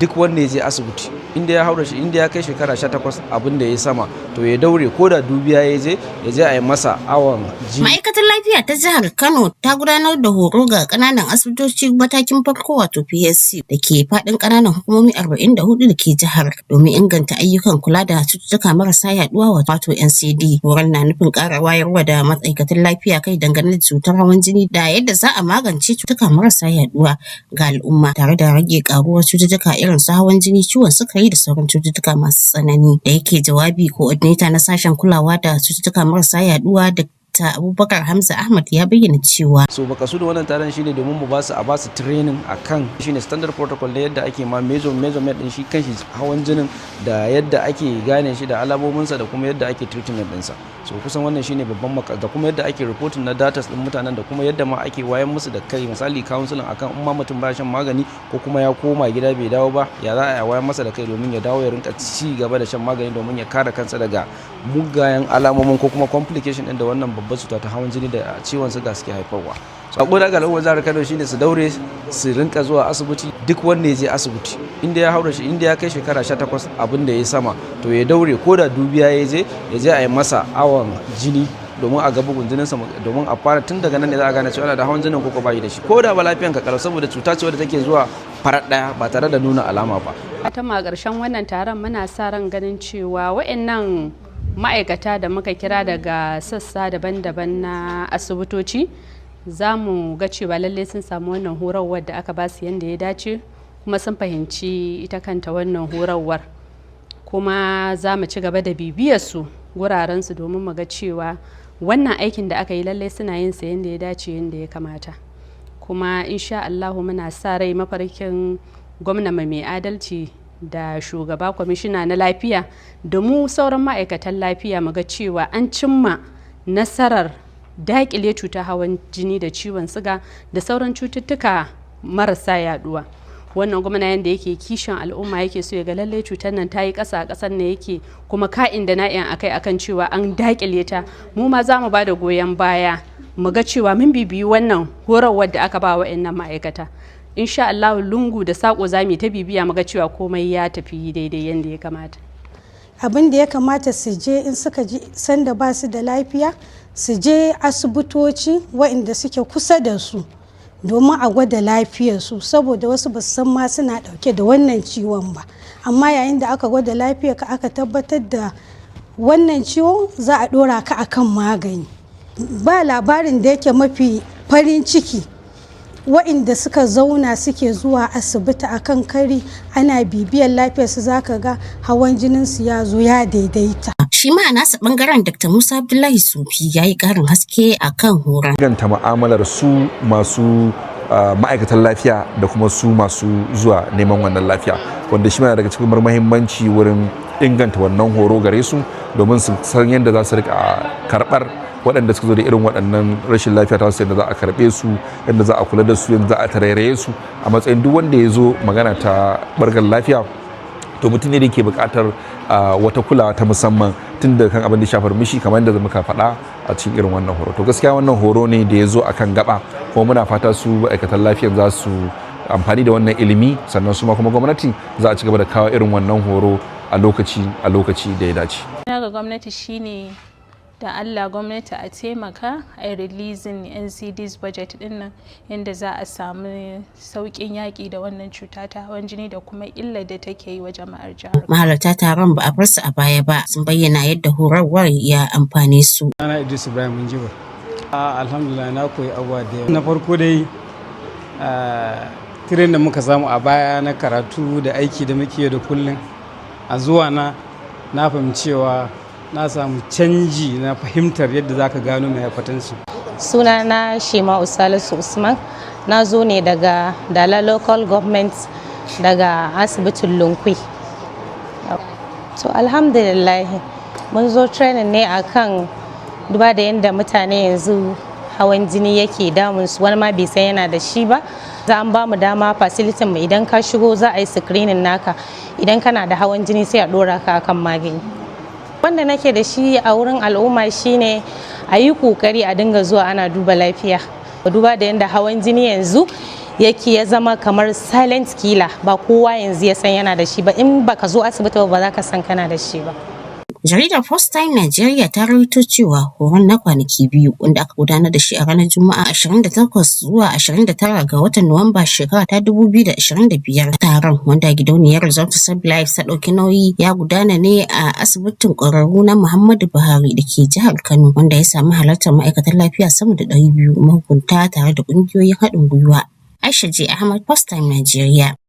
duk wanda ya je asibiti inda ya haura shi inda ya kai shekara 18 abin da ya sama to ya daure ko da dubiya ya je a yi masa awon jini. Ma'aikatar lafiya ta jihar Kano ta gudanar da horo ga kananan asibitoci matakin farko wato PSC da ke fadin kananan hukumomi 44 da ke jihar domin inganta ayyukan kula da cututtuka marasa yaduwa wato NCD. Horon na nufin ƙara wayarwa da ma'aikatan lafiya kai dangane da cutar hawan jini da yadda za a magance cututtuka marasa yaduwa ga al'umma tare da rage karuwar cututtuka irin su hawan jini, ciwon sukari da sauran cututtuka masu tsanani. Da yake jawabi coordinator na sashen kulawa da cututtuka marasa yaduwa da ta Abubakar Hamza Ahmad ya bayyana cewa so makasudin wannan taron shine domin mu basu training akan shine standard protocol da yadda ake ma measurement din shi kanshi hawan jinin da yadda ake gane shi da alamominsa da kuma yadda ake treatment ɗinsa. So kusan wannan shine babban da kuma yadda ake reporting na data din mutanen da kuma yadda ma ake wayan musu da kai, misali counseling akan in ma mutum ba shan magani ko kuma ya koma gida bai dawo ba ya za a wayan masa da kai domin ya dawo ya rinka ci gaba da shan magani domin ya kare kansa daga mugayen alamomin ko kuma complication din da wannan babbar cuta ta hawan jini da ciwon suga suke haifarwa. Sako daga al'ummar jihar Kano shine su daure su rinka zuwa asibiti duk wanda ya je asibiti inda ya haura shi inda ya kai shekara 18 abin da ya sama to ya daure ko da dubiya ya je a yi masa awon jini domin a ga bugun jininsa domin a fara tun daga nan ne za a gane cewa ana da hawan jinin ko ba yi da shi ko da ba lafiyan ka kalau saboda cuta ce wadda take zuwa farar daya ba tare da nuna alama ba. Ta ma ƙarshen wannan taron muna sa ran ganin cewa waɗannan ma'aikata da muka kira daga sassa daban-daban na asibitoci za mu ga cewa lallai sun samu wannan horarwar da aka ba su yadda ya dace kuma sun fahimci ita kanta wannan horarwar, kuma za mu ci gaba da bibiyar su gurarensu domin mu ga cewa wannan aikin da aka yi lallai suna yin sa yadda ya dace yadda ya kamata. Kuma insha Allahu muna sa rai mafarkin gwamna mai adalci da shugaba kwamishina na lafiya da mu sauran ma'aikatan lafiya mu ga cewa an cimma nasarar daƙile cutar hawan jini da ciwon siga da sauran cututtuka marasa yaduwa. Wannan gwamna yanda yake kishin al'umma yake so ya ga lallai cutar nan ta yi ƙasa a ƙasar ne yake kuma ka'in da na'in akai akan cewa an daƙile ta. Mu ma za mu ba da goyon baya mu ga cewa mun bibiyi wannan horarwar da aka ba wa'annan ma'aikata. Insha Allah lungu da sako za mu ta bibiya mu ga cewa komai ya tafi daidai yanda ya kamata. Abin da ya kamata su je in suka ji sanda ba su da lafiya su je asibitoci waɗanda suke kusa da su domin a gwada lafiyarsu, saboda wasu ba su san ma suna ɗauke da wannan ciwon ba, amma yayin da aka gwada lafiyar ka aka tabbatar da wannan ciwon za a ɗora ka akan magani. Ba labarin da yake mafi farin ciki waɗanda suka zauna suke zuwa asibiti akan kari ana bibiyar lafiyarsu, zaka ga hawan jininsu ya zo ya daidaita. Shi ma a nasa bangaren Dr. Musa Abdullahi Sufi ya yi ƙarin haske a kan horon. Inganta mu'amalar su masu ma'aikatan lafiya da kuma su masu zuwa neman wannan lafiya, wanda shi ma daga cikin muhimmanci wurin inganta wannan horo gare su domin su san yadda za su rika karɓar waɗanda suka zo da irin waɗannan rashin lafiya ta su, yadda za a karɓe su, yadda za a kula da su, yadda za a tarairaye su a matsayin duk wanda ya zo magana ta ɓargar lafiya to mutum ne da ke buƙatar wata kulawa ta musamman tun da kan abin da shafar mishi kamar yadda muka faɗa a cikin irin wannan horo. To gaskiya wannan horo ne da ya zo akan gaba, kuma muna fata su ma'aikatan lafiyar za su amfani da wannan ilimi, sannan su ma kuma gwamnati za a ci gaba da kawo irin wannan horo a lokaci da ya dace. Ga gwamnati shine da Allah gwamnati a taimaka a releasing NCDs budget din nan yadda za a samu sauƙin yaƙi da wannan cuta ta hawan jini da kuma illar da take yi wa jama'ar jihar. Mahalarta taron ba a bar su a baya ba, sun bayyana yadda horarwar ya amfane su. Ana Idris Ibrahim Munjiba. Alhamdulillah na koyi abuwa da yawa. Na farko dai tirin da muka samu a baya na karatu da aiki da muke da kullum, a zuwa na fahimci cewa na samu canji na fahimtar yadda za ka gano mai hypertension. Suna na Shema Salisu Usman, na zo ne daga Dala Local Government daga asibitin Lunkwi. To alhamdulillah mun zo training ne akan duba da yadda mutane yanzu hawan jini yake damun su, wani ma bai san yana da shi ba. Za an ba mu dama facility mu idan ka shigo za a yi screening naka, idan kana da hawan jini sai a dora ka akan magani. Wanda nake da shi a wurin al'umma shine a yi kokari a dinga zuwa ana duba lafiya, duba da yadda hawan jini yanzu yake ya zama kamar silent killer, ba kowa yanzu ya san yana da shi ba, in baka zo asibiti ba za ka san kana da shi ba. Jaridar First Time Nigeria ta rawaito cewa horon na kwanaki 2 wanda aka gudanar da shi a ranar Juma'a 28 zuwa 29 ga watan Nuwamba shekara ta 2025. Taron wanda gidauniyar Result to Save Lives ta ɗauki nauyi ya gudana ne a asibitin ƙwararru na Muhammadu Buhari da ke jihar Kano, wanda ya samu halartar ma'aikatan lafiya sama da 200, mahukunta tare da ƙungiyoyin haɗin gwiwa. Aisha J. Ahmad, First Time Nigeria.